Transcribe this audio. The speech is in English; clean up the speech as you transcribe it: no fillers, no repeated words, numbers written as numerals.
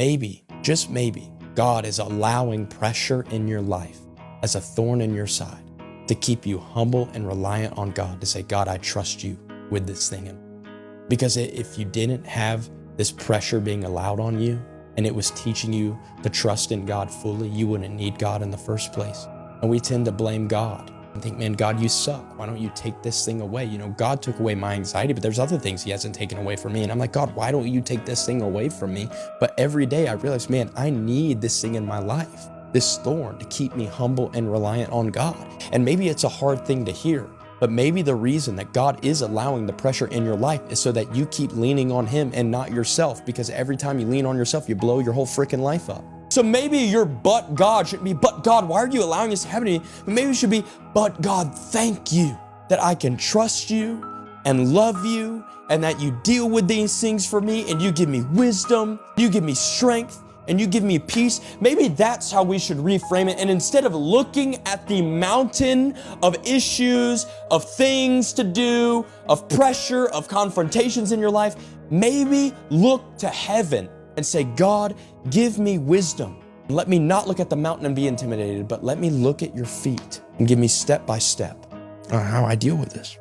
maybe, just maybe, God is allowing pressure in your life as a thorn in your side to keep you humble and reliant on God, to say, God, I trust you with this thing. Because if you didn't have this pressure being allowed on you and it was teaching you to trust in God fully, you wouldn't need God in the first place. And we tend to blame God and think, man, God, you suck. Why don't you take this thing away? You know, God took away my anxiety, but there's other things he hasn't taken away from me. And I'm like, God, why don't you take this thing away from me? But every day I realize, man, I need this thing in my life, this thorn, to keep me humble and reliant on God. And maybe it's a hard thing to hear, but maybe the reason that God is allowing the pressure in your life is so that you keep leaning on him and not yourself, because every time you lean on yourself, you blow your whole freaking life up. So maybe your but God shouldn't be, but God, why are you allowing this to happen to me? But maybe it should be, but God, thank you that I can trust you and love you and that you deal with these things for me and you give me wisdom, you give me strength, and you give me peace. Maybe that's how we should reframe it. And instead of looking at the mountain of issues, of things to do, of pressure, of confrontations in your life, maybe look to heaven and say, God, give me wisdom. Let me not look at the mountain and be intimidated, but let me look at your feet and give me step by step on how I deal with this.